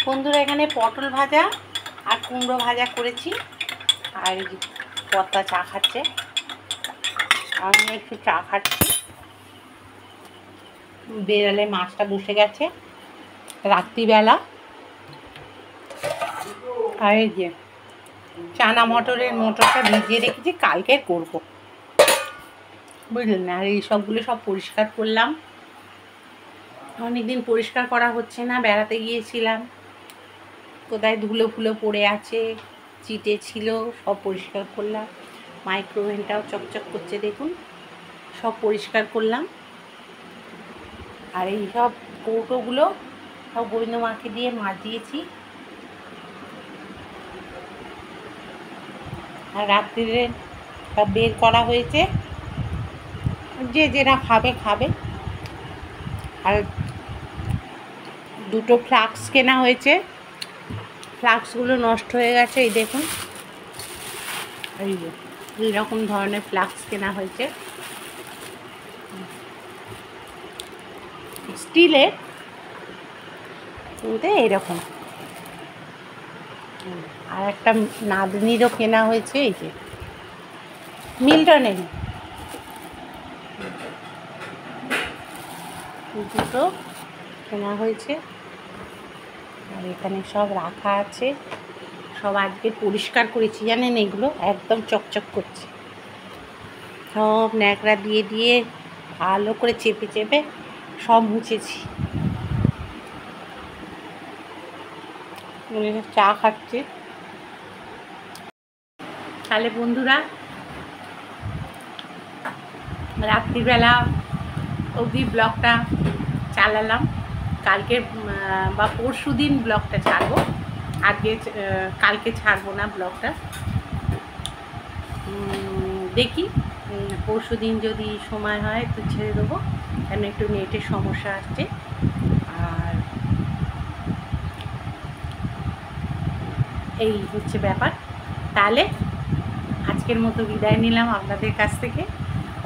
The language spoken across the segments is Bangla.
বন্ধুরা এখানে পটল ভাজা আর কুমড়ো ভাজা করেছি, আর কর্তা চা খাচ্ছে, আমি একটু চা খাচ্ছি। বেড়ালে মাছটা বসে গেছে রাত্রিবেলা। আর এই যে চানা মটরটা ভিজিয়ে রেখেছি, কালকে করব, বুঝলেন। আর এই সবগুলো সব পরিষ্কার করলাম, অনেকদিন পরিষ্কার করা হচ্ছে না, বেড়াতে গিয়েছিলাম, কোথায় ধুলো ফুলো পড়ে আছে, চিটে ছিল, সব পরিষ্কার করলাম। মাইক্রোওভেনটাও চকচক করছে দেখুন, সব পরিষ্কার করলাম। আর এই সব কৌটোগুলো সব গোবিন্দ মাকে দিয়ে মাজিয়েছি। আর রাত্রিরে সব বের করা হয়েছে, যে যেটা খাবে। আর দুটো ফ্লাক্স কেনা হয়েছে, ফ্লাক্সগুলো নষ্ট হয়ে গেছে, এই দেখুন, এই রকম ধরনের ফ্লাক্স কেনা হয়েছে, স্টিলের, কিন্তু এরকম। আর একটা নাদনিরও কেনা হয়েছে, এই যে মিল্টনের, দুটো কেনা হয়েছে। আর এখানে সব রাখা আছে, সব আজকে পরিষ্কার করেছি, জানেন, এগুলো একদম চকচক করছে, সব ন্যাকড়া দিয়ে ভালো করে চেপে সব মুছেছি। চা খাচ্ছে। তাহলে বন্ধুরা রাত্রিবেলা অবধি ব্লগটা চালালাম, কালকে বা পরশু দিন ব্লগটা ছাড়বো, কালকে ছাড়বো না ব্লগটা। দেখি পরশু দিন যদি সময় হয় তো ছেড়ে দেবো, কেন একটু নেটের সমস্যা আসছে। আর এই হচ্ছে ব্যাপার। তাহলে আজকের মতো বিদায় নিলাম আপনাদের কাছ থেকে।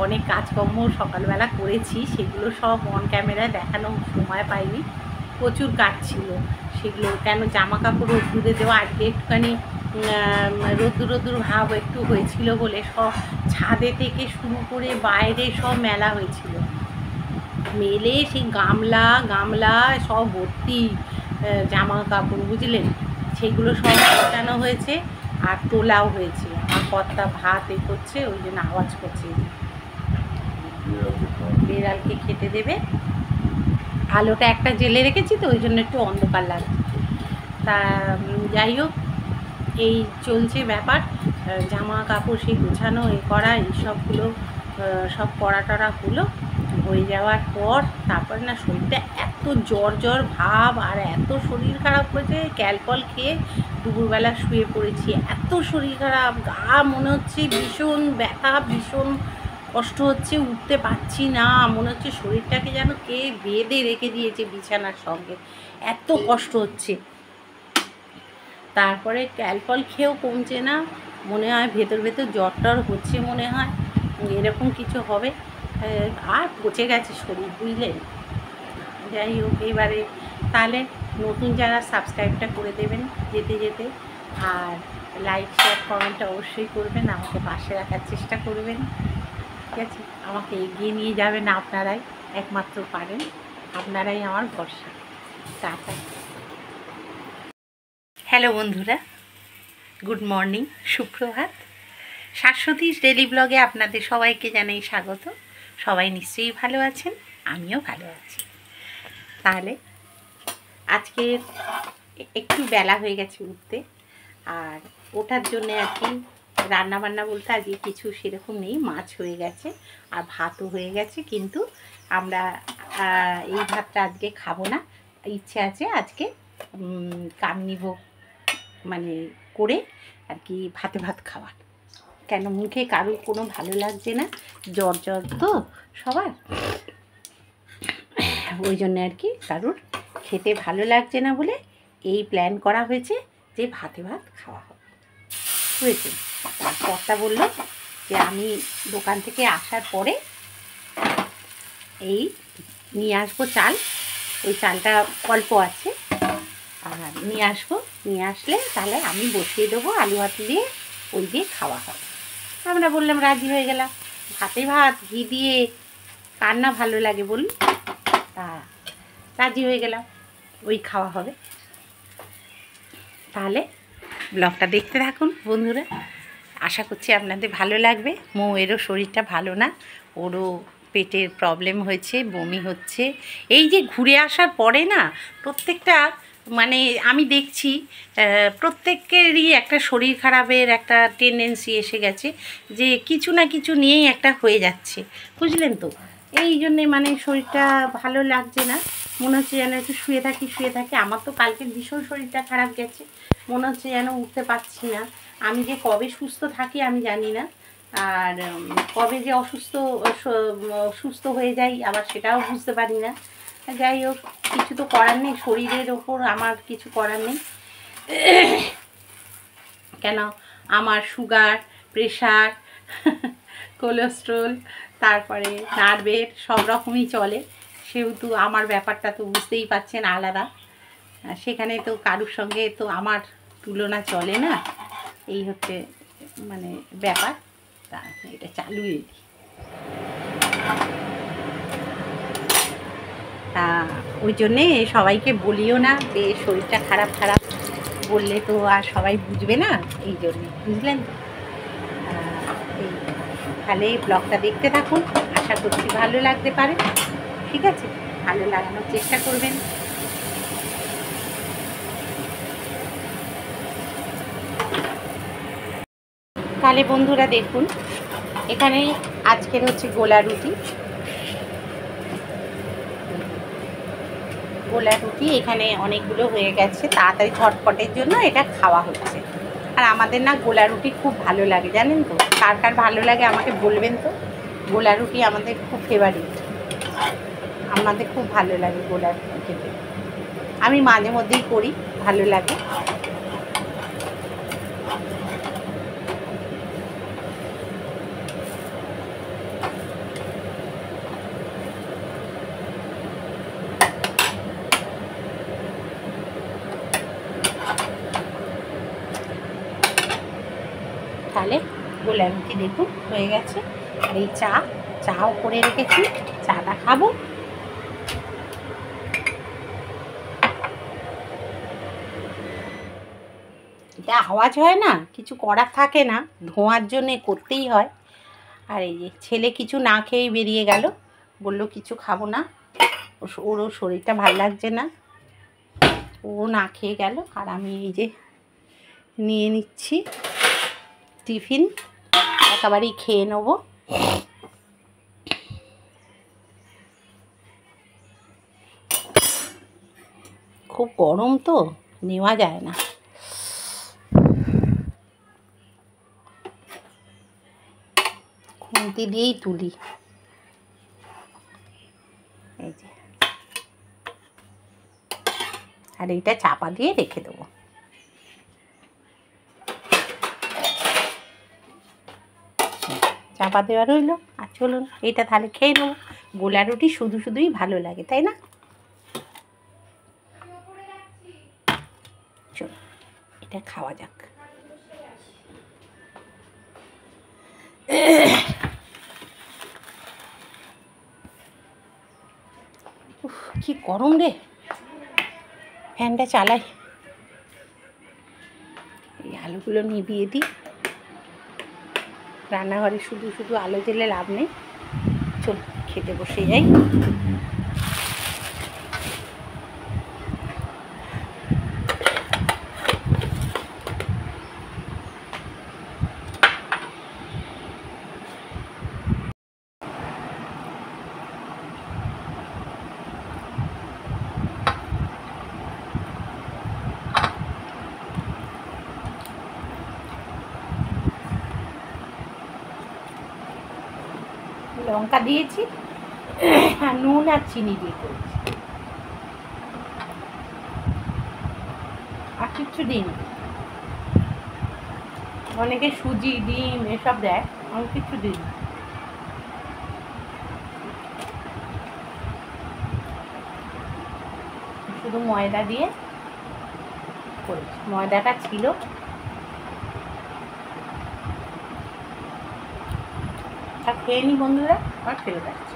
অনেক কাজকর্ম সকালবেলা করেছি, সেগুলো সব অন ক্যামেরায় দেখানো সময় পাইনি, প্রচুর কাজ ছিল সেগুলো। কেন জামা কাপড় রোদ্দুরে দেওয়া, আজকে একটুখানি রোদ্দুর ভাব একটু হয়েছিল বলে সব ছাদে থেকে শুরু করে বাইরে সব মেলা হয়েছিল, মেলে সেই গামলা সব ভর্তি জামা কাপড়, বুঝলেন, সেগুলো সব গোছানো হয়েছে আর তোলাও হয়েছে। আমার কর্তা ভাত করছে, ওই জন্য আওয়াজ করছে, বিড়ালকে খেতে দেবে। আলোটা একটা জেলে রেখেছি তো ওই জন্য একটু অন্ধকার লাগছে। তা যাই হোক, এই চলছে ব্যাপার, জামা কাপড় সেই গোছানো করা এইসবগুলো সব করা হলো। হয়ে যাওয়ার পর তারপরে না শরীরটা এত জ্বর ভাব, আর এত শরীর খারাপ করেছে, ক্যালপল খেয়ে দুপুরবেলা শুয়ে পড়েছি, এত শরীর খারাপ, গা মনে হচ্ছে ভীষণ ব্যথা, ভীষণ কষ্ট হচ্ছে, উঠতে পারছি না, মনে হচ্ছে শরীরটাকে যেন কে বেঁধে রেখে দিয়েছে বিছানার সঙ্গে, এত কষ্ট হচ্ছে। তারপরে ক্যালপল খেয়েও কমছে না, মনে হয় ভেতর জ্বর হচ্ছে, মনে হয় এরকম কিছু হবে, আর পচে গেছে শরীর, বুঝলেন। যাই হোক, এবারে তাহলে নতুন যারা সাবস্ক্রাইবটা করে দেবেন যেতে, আর লাইক শেয়ার কমেন্টটা অবশ্যই করবেন, আমাকে পাশে রাখার চেষ্টা করবেন, ঠিক আছে। আমাকে এগিয়ে নিয়ে যাবেন, আপনারাই একমাত্র পারেন, আপনারাই আমার ভরসা। টাটা। হ্যালো বন্ধুরা, গুড মর্নিং, সুপ্রভাত। শাশ্বতীর ডেলি ব্লগে আপনাদের সবাইকে জানাই স্বাগত। সবাই নিশ্চয়ই ভালো আছেন, আমিও ভালো আছি। তাহলে আজকে একটু বেলা হয়ে গেছে উঠতে, আর ওঠার জন্য আর কি রান্নাবান্না বলতে আজকে কিছু সেরকম নেই, মাছ হয়ে গেছে আর ভাতও হয়ে গেছে, কিন্তু আমরা এই ভাতটা আজকে খাবো না, ইচ্ছে আছে আজকে কামিনী ভোগ মানে করে আর কি ভাত খাওয়ার। কেন মুখে কারোর কোনো ভালো লাগছে না, জ্বর তো সবার, ওই জন্য আর কি কারোর খেতে ভালো লাগছে না বলে এই প্ল্যান করা হয়েছে যে ভাত খাওয়া হবে, বুঝেছেন। কর্তা বলল যে আমি দোকান থেকে আসার পরে এই নিয়ে আসবো চাল, ওই চালটা অল্প আছে, আর আর নিয়ে আসবো, নিয়ে আসলে তাহলে আমি বসিয়ে দেবো, আলু ভাতে দিয়ে ওই দিয়ে খাওয়া হবে। আমরা বললাম, রাজি হয়ে গেলাম। ভাতে ভাত ঘি দিয়ে কার না ভালো লাগে বলুন? তা রাজি হয়ে গেলাম, ওই খাওয়া হবে। তাহলে ব্লগটা দেখতে থাকুন বন্ধুরা, আশা করছি আপনাদের ভালো লাগবে। মৌয়েরও শরীরটা ভালো না, ওরও পেটের প্রবলেম হয়েছে, বমি হচ্ছে। এই যে ঘুরে আসার পরে না প্রত্যেকটা মানে আমি দেখছি প্রত্যেকেরই একটা শরীর খারাপের একটা টেন্ডেন্সি এসে গেছে, যে কিছু না কিছু নিয়েই একটা হয়ে যাচ্ছে, বুঝলেন তো? এই জন্যে মানে শরীরটা ভালো লাগছে না, মনে হচ্ছে যেন একটু শুয়ে থাকি। আমার তো কালকে ভীষণ শরীরটা খারাপ গেছে, মনে হচ্ছে যেন উঠতে পারছি না। আমি যে কবে সুস্থ থাকি আমি জানি না, আর কবে যে সুস্থ হয়ে যাই আবার সেটাও বুঝতে পারি না। যাই হোক, কিছু তো করার নেই, শরীরের ওপর আমার কিছু করার নেই। কেন, আমার সুগার, প্রেশার, কোলেস্ট্রল, তারপরে নার্ভের সব রকমই চলে, সেহেতু আমার ব্যাপারটা তো বুঝতেই পারছেন আলাদা। সেখানে তো কারুর সঙ্গে তো আমার তুলনা চলে না, এই হচ্ছে মানে ব্যাপার। তা এটা চালু দিই। তা ওই জন্যে সবাইকে বলিও না যে শরীরটা খারাপ বললে তো আর সবাই বুঝবে না, এই জন্যে, বুঝলেন? এই তাহলে ব্লগটা দেখতে থাকুন, আশা করছি ভালো লাগতে পারে। ঠিক আছে, ভালো লাগানোর চেষ্টা করবেন। তাহলে বন্ধুরা দেখুন, এখানে আজকের হচ্ছে গোলা রুটি। এখানে অনেকগুলো হয়ে গেছে, তাড়াতাড়ি ঝটপটের জন্য এটা খাওয়া হচ্ছে। আর আমাদের না গোলা রুটি খুব ভালো লাগে, জানেন তো? কার কার ভালো লাগে আমাকে বলবেন তো। গোলা রুটি আমাদের খুব ফেভারিট, আমাদের খুব ভালো লাগে গোলা রুটি খেতে। আমি মাঝে মধ্যেই করি, ভালো লাগে। তাহলে গোলা রুটি দেখুন হয়ে গেছে। আর এই চাও করে রেখেছি, চাটা খাবো। এটা আওয়াজ হয় না, কিছু করার থাকে না, ধোঁয়ার জন্যে করতেই হয়। আর এই যে ছেলে কিছু না খেয়েই বেরিয়ে গেল, বলল কিছু খাবো না, ওরও শরীরটা ভালো লাগছে না, ও না খেয়ে গেল। আর আমি এই যে নিয়ে নিচ্ছি টিফিন, একেবারেই খেয়ে নেবো। খুব গরম তো, নেওয়া যায় না। খুন্তি দিয়েই তুলি। এই যে, আর এইটা চাপা দিয়ে রেখে দেবো। চাপা দেওয়া রইল। আর চলুন এটা তাহলে খেয়ে নেবো। গোলা রুটি শুধুই ভালো লাগে, তাই না? চলুন এটা খাওয়া যাক। কি গরম রে, ফ্যানটা চালাই। এই আলুগুলো নিভিয়ে দিই, রান্নাঘরে শুধু আলো জ্বেলে লাভ নেই। চল খেতে বসে যাই। লঙ্কা দিয়েছি আর নুন আর চিনি দিয়ে করেছি, আর কিচ্ছু দিইনি। অনেকে সুজি, ডিম এসব দেয়, আমি কিচ্ছু দিইনি। শুধু ময়দা দিয়ে করেছি। ময়দাটা ছিল, তা খেয়ে নি বন্ধুরা, আর ফেরত আসছি।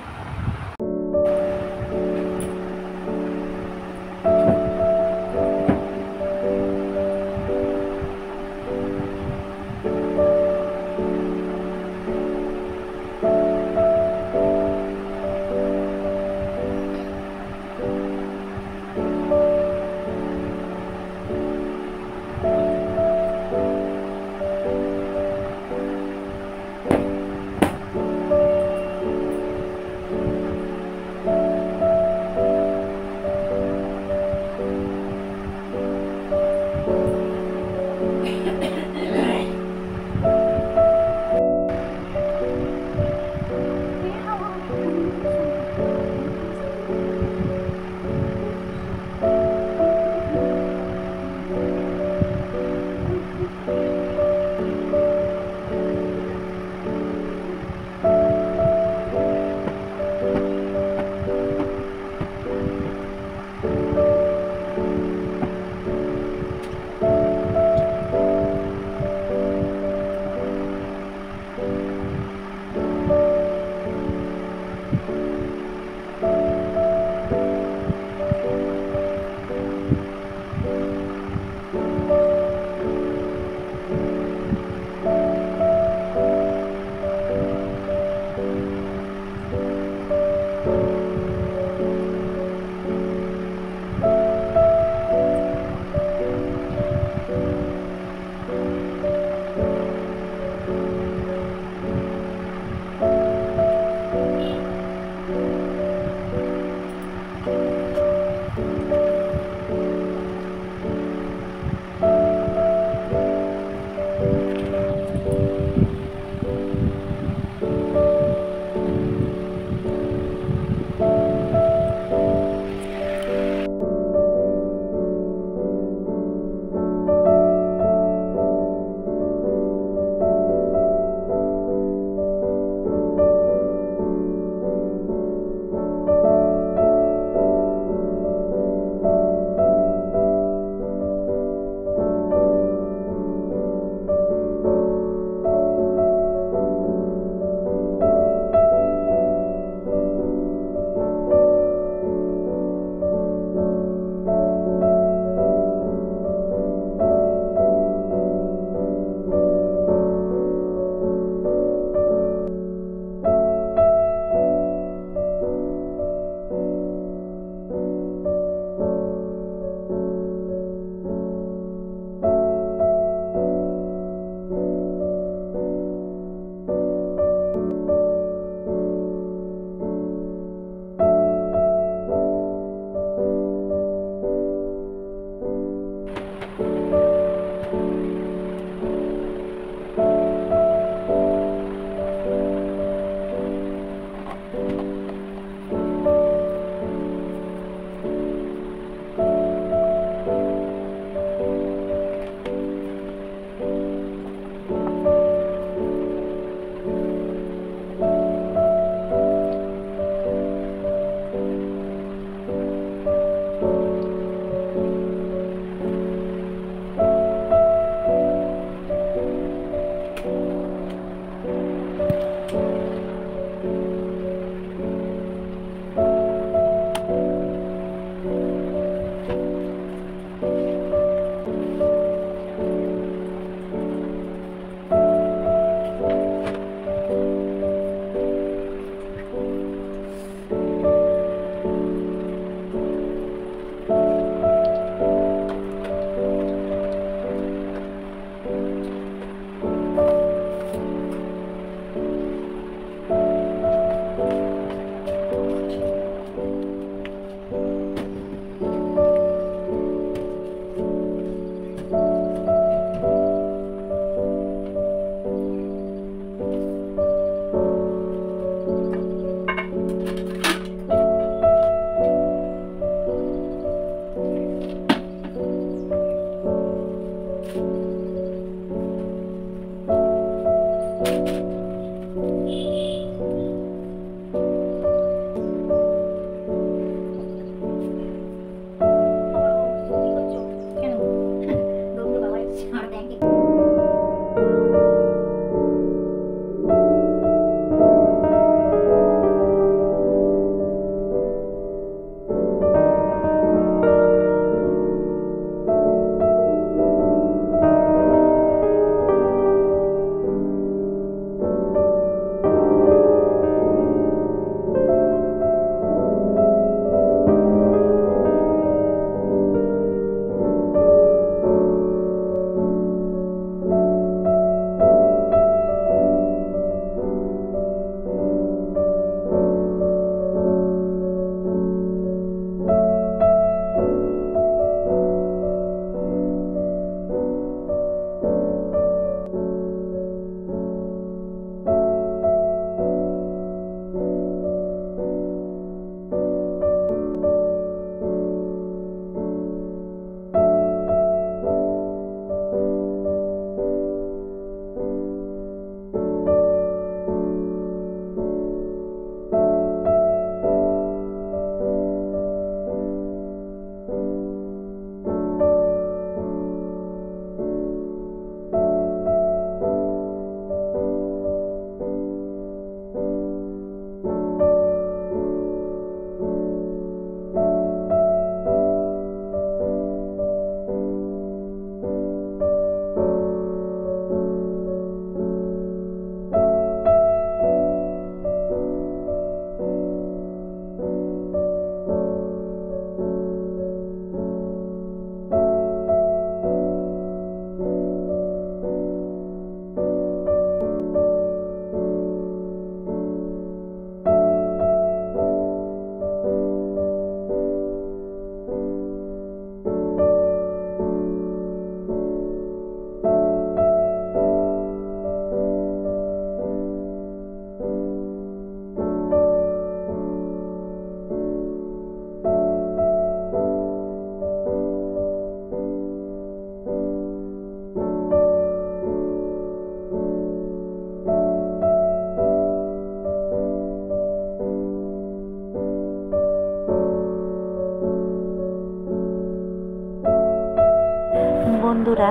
বন্ধুরা,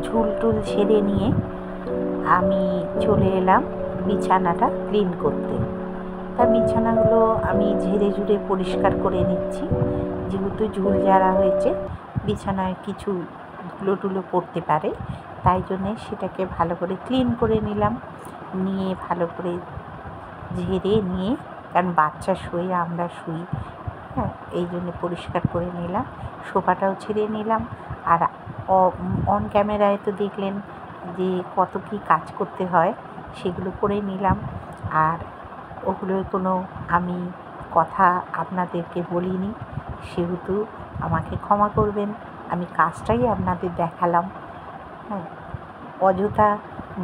ঝুল টুল ছেড়ে নিয়ে আমি চলে এলাম বিছানাটা ক্লিন করতে। তা বিছানাগুলো আমি ঝেড়ে ঝুড়ে পরিষ্কার করে নিচ্ছি, যেহেতু ঝুল ঝাড়া হয়েছে, বিছানায় কিছু ধুলো টুলো পড়তে পারে, তাই জন্যে সেটাকে ভালো করে ক্লিন করে নিলাম। নিয়ে ভালো করে ঝেড়ে নিয়ে, কারণ বাচ্চা শুয়ে আমরা শুই, হ্যাঁ, এই জন্যে পরিষ্কার করে নিলাম। সোফাটাও ছেড়ে নিলাম। আর অন ক্যামেরায় তো দেখলেন যে কত কী কাজ করতে হয়, সেগুলো করে নিলাম। আর ওগুলোর কোনো আমি কথা আপনাদেরকে বলিনি, সেহেতু আমাকে ক্ষমা করবেন। আমি কাজটাই আপনাদের দেখালাম, হ্যাঁ, অযথা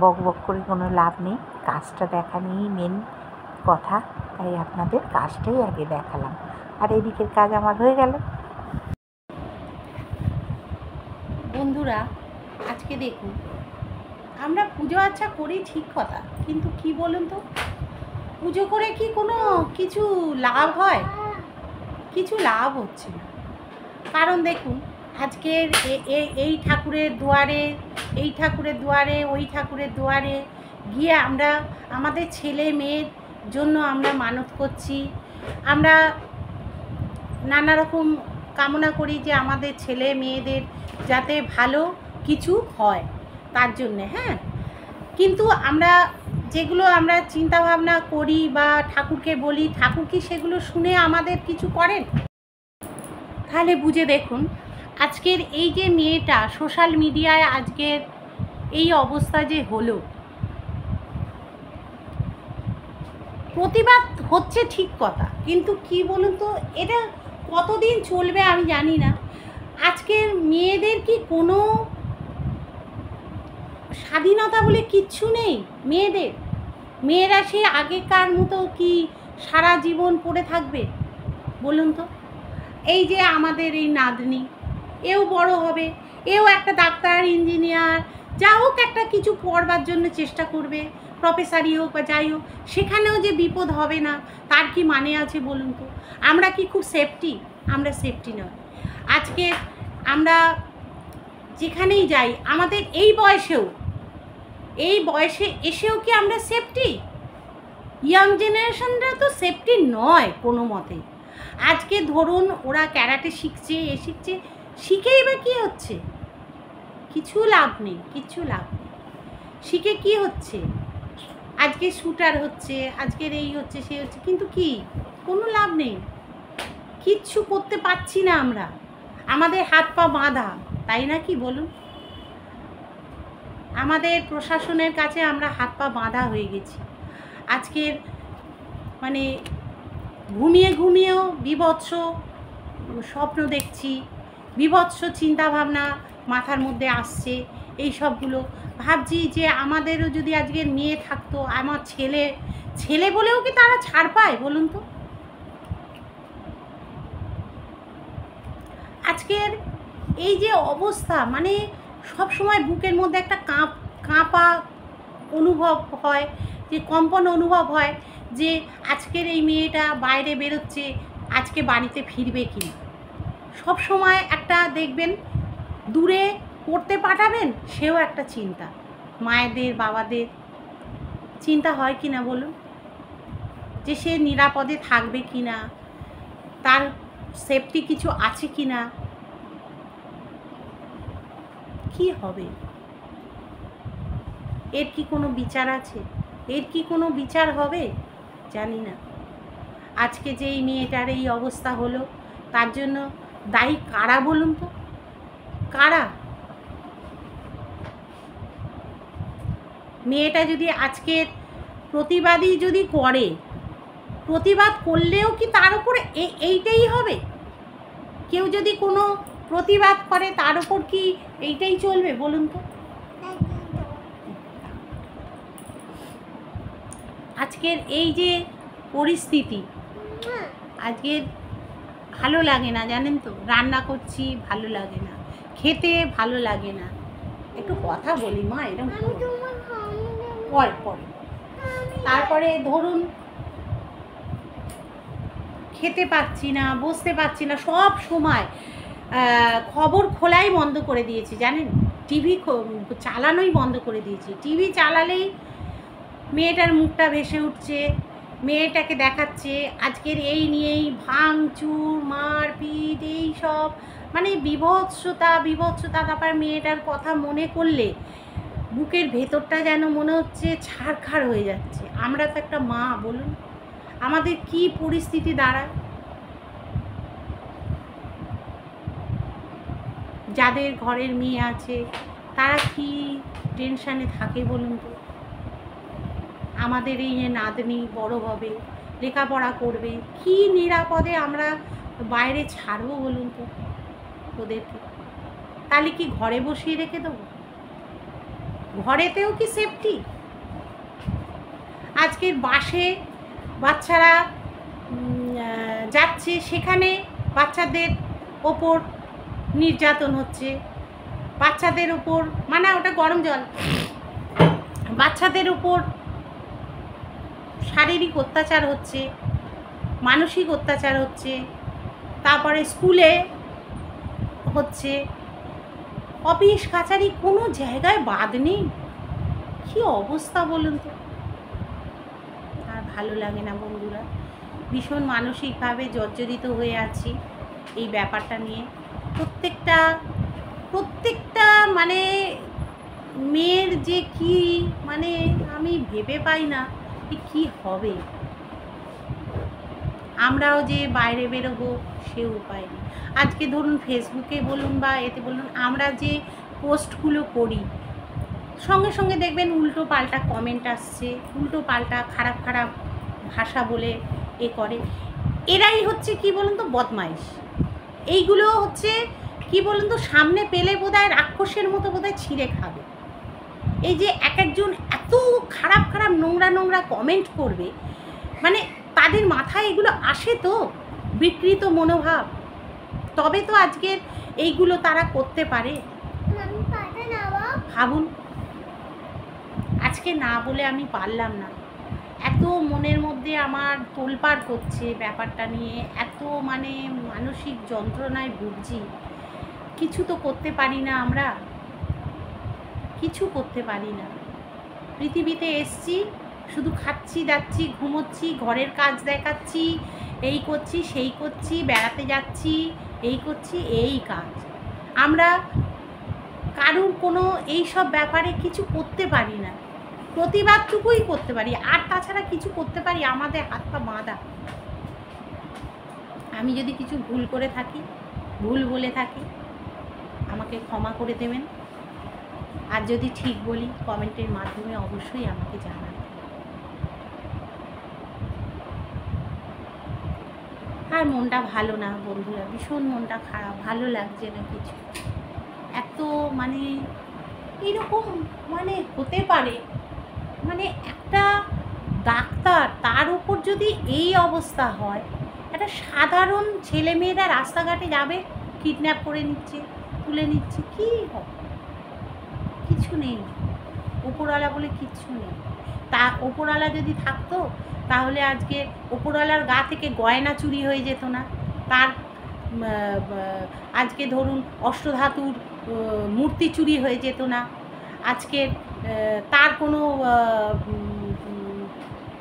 বক বক করে কোনো লাভ নেই, কাজটা দেখানোই মেন কথা, তাই আপনাদের কাজটাই আগে দেখালাম। আর এদিকের কাজ আমার হয়ে গেল। বন্ধুরা, আজকে দেখুন, আমরা পুজো আচ্ছা করি ঠিক কথা, কিন্তু কি বলুন তো, পুজো করে কি কোনো কিছু লাভ হয়? কিছু লাভ হচ্ছে না। কারণ দেখুন, আজকের এই ঠাকুরের দুয়ারে, এই ঠাকুরের দুয়ারে, ওই ঠাকুরের দুয়ারে গিয়ে আমরা আমাদের ছেলে মেয়ের জন্য আমরা মানত করছি, আমরা নানা রকম কামনা করি যে আমাদের ছেলে মেয়েদের যাতে ভালো কিছু হয় তার জন্যে, হ্যাঁ। কিন্তু আমরা যেগুলো আমরা চিন্তা ভাবনা করি বা ঠাকুরকে বলি, ঠাকুর কি সেগুলো শুনে আমাদের কিছু করেন? তাহলে বুঝে দেখুন, আজকের এই যে মেয়েটা সোশ্যাল মিডিয়ায় আজকের এই অবস্থা যে হলো, প্রতিবাদ হচ্ছে ঠিক কথা, কিন্তু কি বলুন তো, এটা কতদিন চলবে আমি জানি না। আজকের মেয়েদের কি কোনো স্বাধীনতা বলে কিচ্ছু নেই মেয়েদের? মেয়েরা সে আগেকার মতো কি সারা জীবন পড়ে থাকবে বলুন তো? এই যে আমাদের এই নাতনি, এও বড় হবে, এও একটা ডাক্তার, ইঞ্জিনিয়ার, যা হোক একটা কিছু পড়বার জন্য চেষ্টা করবে, প্রফেসরই হোক বা যাই হোক, সেখানেও যে বিপদ হবে না তার কি মানে আছে বলুন তো? আমরা কি খুব সেফটি? আমরা সেফটি নয়। আজকে আমরা যেখানেই যাই, আমাদের এই বয়সে এসেও কি আমরা সেফটি? ইয়াং জেনারেশনরা তো সেফটি নয় কোনো মতে। আজকে ধরুন ওরা ক্যারাটে শিখছে, শিখছে, শিখেই বা কী হচ্ছে? কিছু লাভ নেই, কিচ্ছু লাভ নেই। শিখে কি হচ্ছে? আজকে শুটার হচ্ছে, আজকের এই হচ্ছে, সে হচ্ছে, কিন্তু কি কোনো লাভ নেই, কিচ্ছু করতে পারছি না আমরা, আমাদের হাত পা বাঁধা, তাই না কি বলুন? আমাদের প্রশাসনের কাছে আমরা হাত পা বাঁধা হয়ে গেছি। আজকের মানে ঘুমিয়েও বিভৎস স্বপ্ন দেখছি, বিভৎস চিন্তাভাবনা মাথার মধ্যে আসছে। এই সবগুলো ভাবছি যে আমাদেরও যদি আজকের মেয়ে থাকতো, আমার ছেলে বলেও কি তারা ছাড় পায় বলুন তো? আজকের এই যে অবস্থা, মানে সব সময় বুকের মধ্যে একটা কাঁপা অনুভব হয়, যে কম্পন অনুভব হয়, যে আজকের এই মেয়েটা বাইরে বেরোচ্ছে, আজকে বাড়িতে ফিরবে কি না। সব সময় একটা দেখবেন দূরে পড়তে পাঠাবেন, সেও একটা চিন্তা, মায়েদের বাবাদের চিন্তা হয় কি না বলুন, যে সে নিরাপদে থাকবে কি না, তার সেফটি কিছু আছে কি না, কি হবে? এর কি কোনো বিচার আছে? এর কি কোনো বিচার হবে? জানি না। আজকে যে এই মেয়েটার এই অবস্থা হলো, তার জন্য দায়ী কারা বলুন তো? কারা? মেয়েটা যদি আজকের প্রতিবাদী যদি করে, প্রতিবাদ করলেও কি তার উপরে এইটাই হবে? কেউ যদি কোনো প্রতিবাদ করে তার উপর কি এইটাই চলবে বলুন তো? আজকের এই যে পরিস্থিতি, আজকের ভালো লাগে না, জানেন তো? রান্না করছি ভালো লাগে না, খেতে ভালো লাগে না। একটু কথা বলি মা, এরকম পরে তারপরে ধরুন খেতে পাচ্ছি না, বসতে পারছি না, সব সময় খবর খোলাই বন্ধ করে দিয়েছি, জানেন? টিভি চালানোই বন্ধ করে দিয়েছি। টিভি চালালেই মেয়েটার মুখটা ভেসে উঠছে, মেয়েটাকে দেখাচ্ছে আজকের এই নিয়েই ভাঙচুর মারপিট এই সব, মানে বিভৎসতা। তারপর মেয়েটার কথা মনে করলে বুকের ভেতরটা যেন মনে হচ্ছে ছাড়খাড় হয়ে যাচ্ছে। আমরা তো একটা মা, বলুন আমাদের কি পরিস্থিতি দাঁড়ায়। যাদের ঘরের মেয়ে আছে তারা কি টেনশানে থাকে বলুন তো। আমাদের এই নাতনি বড় হবে, লেখাপড়া করবে, কি নিরাপদে আমরা বাইরে ছাড়বো বলুন তো ওদেরকে? তাহলে কি ঘরে বসিয়ে রেখে দেবো? ঘরেতেও কি সেফটি? আজকের বাসে বাচ্চারা যাচ্ছে, সেখানে বাচ্চাদের ওপর নির্যাতন হচ্ছে, বাচ্চাদের ওপর, মানে ওটা গরম জল, বাচ্চাদের ওপর শারীরিক অত্যাচার হচ্ছে, মানসিক অত্যাচার হচ্ছে, তারপরে স্কুলে হচ্ছে, অফিস কাছারি কোনো জায়গায় বাদ নেই। কী অবস্থা বলুন তো। আর ভালো লাগে না বন্ধুরা, ভীষণ মানসিকভাবে জর্জরিত হয়ে আছি এই ব্যাপারটা নিয়ে। প্রত্যেকটা মানে মেয়ের যে কি, মানে আমি ভেবে পাই না কি হবে। আমরাও যে বাইরে বেরোবো সে উপায় নেই। আজকে ধরুন ফেসবুকে বলুন বা এতে বলুন, আমরা যে পোস্টগুলো করি সঙ্গে সঙ্গে দেখবেন উল্টো পাল্টা কমেন্ট আসছে, উল্টো পাল্টা খারাপ খারাপ ভাষা বলে এ করে। এরাই হচ্ছে কি বলুন তো বদমাইশ। এইগুলো হচ্ছে কি বলুন তো, সামনে পেলে বোধহয় রাক্ষসের মতো বোধহয় ছিঁড়ে খাবে। এই যে এক একজন এত খারাপ খারাপ নোংরা কমেন্ট করবে, মানে তাদের মাথায় এগুলো আসে তো, বিকৃত মনোভাব, তবে তো আজকের এইগুলো তারা করতে পারে। ভাবুন, আজকে না বলে আমি পারলাম না, এত মনের মধ্যে আমার তোলপাড় করছে ব্যাপারটা নিয়ে, এত মানে মানসিক যন্ত্রণায় ভুগছি। কিছু তো করতে পারি না আমরা, কিছু করতে পারি না। পৃথিবীতে এসছি, শুধু খাচ্ছি দাচ্ছি ঘুমোচ্ছি, ঘরের কাজ দেখাচ্ছি, এই করছি সেই করছি, বেড়াতে যাচ্ছি, এই করছি, এই কাজ। আমরা কারুর কোনো এই সব ব্যাপারে কিছু করতে পারি না, প্রতিবাদটুকুই করতে পারি, আর তাছাড়া কিছু করতে পারি আমাদের হাত পা বাঁধা। আমি যদি কিছু ভুল করে থাকি, ভুল বলে থাকি, আমাকে ক্ষমা করে দেবেন। আর যদি ঠিক বলি কমেন্টের মাধ্যমে অবশ্যই আমাকে জানাবেন। আর মনটা ভালো না বন্ধুরা, ভীষণ মনটা খারাপ, ভালো লাগছে না কিছু। এত মানে এরকম মানে হতে পারে, মানে একটা ডাক্তার তার উপর যদি এই অবস্থা হয়, একটা সাধারণ ছেলেমেয়েরা রাস্তাঘাটে যাবে, কিডন্যাপ করে নিচ্ছে, তুলে নিচ্ছে, কী হবে? কিছু নেই, ওপরওয়ালা বলে কিচ্ছু নেই। তা ওপরওয়ালা যদি থাকতো তাহলে আজকে ওপরওয়ালার গা থেকে গয়না চুরি হয়ে যেত না, তার আজকে ধরুন অষ্টধাতুর মূর্তি চুরি হয়ে যেত না, আজকে তার কোনো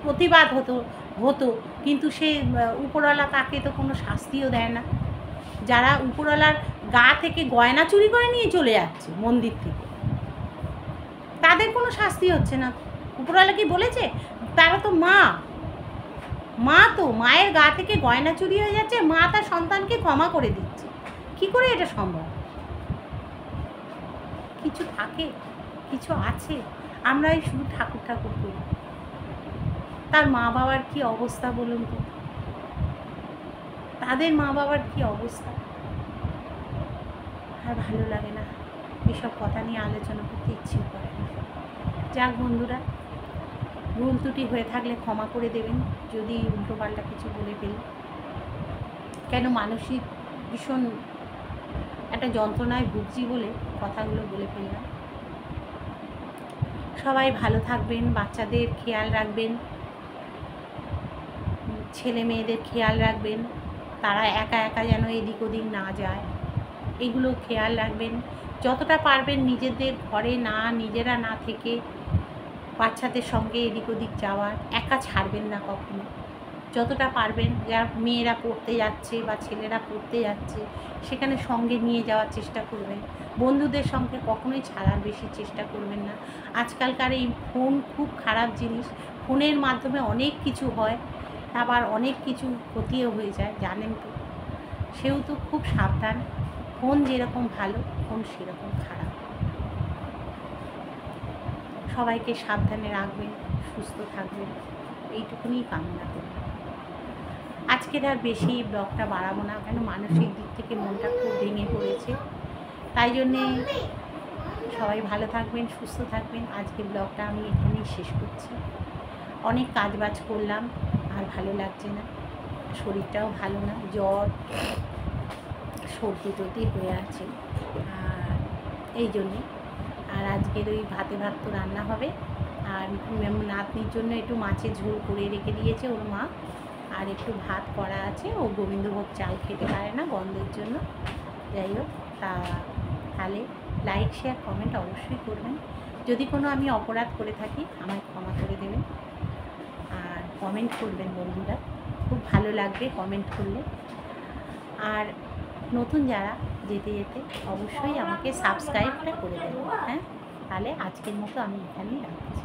প্রতিবাদ হতো, কিন্তু সে উপরওয়ালা তাকে তো কোনো শাস্তিও দেয় না। যারা উপরওয়ালার গা থেকে গয়না চুরি করে নিয়ে চলে যাচ্ছে মন্দির থেকে, তাদের কোনো শাস্তি হচ্ছে না। উপরওয়ালা কি বলেছে? তারা তো মা তো মায়ের গা থেকে গয়না চুরি হয়ে যাচ্ছে, মা তার সন্তানকে ক্ষমা করে দিচ্ছে। কি করে এটা সম্ভব? কিছু থাকে, কিছু আছে, আমরাই শুধু ঠাকুর ঠাকুর করি। তার মা বাবার কি অবস্থা বলুন তো, তাদের মা বাবার কি অবস্থা। আর ভালো লাগে না, এসব কথা নিয়ে আলোচনা করতে ইচ্ছেও করে না। যাক বন্ধুরা, ভুল ত্রুটি হয়ে থাকলে ক্ষমা করে দেবেন যদি উল্টোপাল্টা কিছু বলে ফেলি। কেন মানসিক ভীষণ একটা যন্ত্রণায় ভুগছি বলে কথাগুলো বলে ফেললাম। সবাই ভালো থাকবেন, বাচ্চাদের খেয়াল রাখবেন, ছেলে মেয়েদের খেয়াল রাখবেন, তারা একা একা যেন এদিক ওদিক না যায়, এগুলো খেয়াল রাখবেন। যতটা পারবেন নিজেদের ঘরে নিজেরা না থেকে বাচ্চাদের সঙ্গে এদিক ওদিক যাওয়ার, একা ছাড়বেন না কখনো। যতটা পারবেন, যারা মেয়েরা পড়তে যাচ্ছে বা ছেলেরা পড়তে যাচ্ছে সেখানে সঙ্গে নিয়ে যাওয়ার চেষ্টা করবেন। বন্ধুদের সঙ্গে কখনোই ছাড়ার বেশি চেষ্টা করবেন না। আজকালকার এই ফোন খুব খারাপ জিনিস, ফোনের মাধ্যমে অনেক কিছু হয়, আবার অনেক কিছু ক্ষতিও হয়ে যায়, জানেন তো। সেহেতু খুব সাবধান। ফোন যেরকম ভালো, ফোন সেরকম খারাপ। সবাইকে সাবধানে রাখবেন, সুস্থ থাকবেন, এইটুকুনি কামনা করি। আজকের আর বেশি ব্লগটা বাড়াবো না, কেন মানসিক দিক থেকে মনটা খুব ভেঙে পড়েছে। তাই জন্যে সবাই ভালো থাকবেন, সুস্থ থাকবেন। আজকের ব্লগটা আমি এখানেই শেষ করছি। অনেক কাজবাজ করলাম, আর ভালো লাগছে না, শরীরটাও ভালো না, জ্বর সর্দি টর্দি হয়ে আছে, আর এই জন্যে। আর আজকের ওই ভাতে ভাত তো রান্না হবে, আর নাতনির জন্য একটু মাছের ঝোল করে রেখে দিয়েছে ওর মা, আর একটু ভাত করা আছে। ও গোবিন্দভোগ চাল খেতে পারে না গন্ধের জন্য। যাই হোক, তাহলে লাইক শেয়ার কমেন্ট অবশ্যই করবেন। যদি কোনো আমি অপরাধ করে থাকি আমায় ক্ষমা করে দেবেন, আর কমেন্ট করবেন বন্ধুরা, খুব ভালো লাগবে কমেন্ট করলে। আর নতুন যারা যেতে যেতে অবশ্যই আমাকে সাবস্ক্রাইবটা করে দেবেন। হ্যাঁ, তাহলে আজকের মতো আমি এখানেই রাখছি।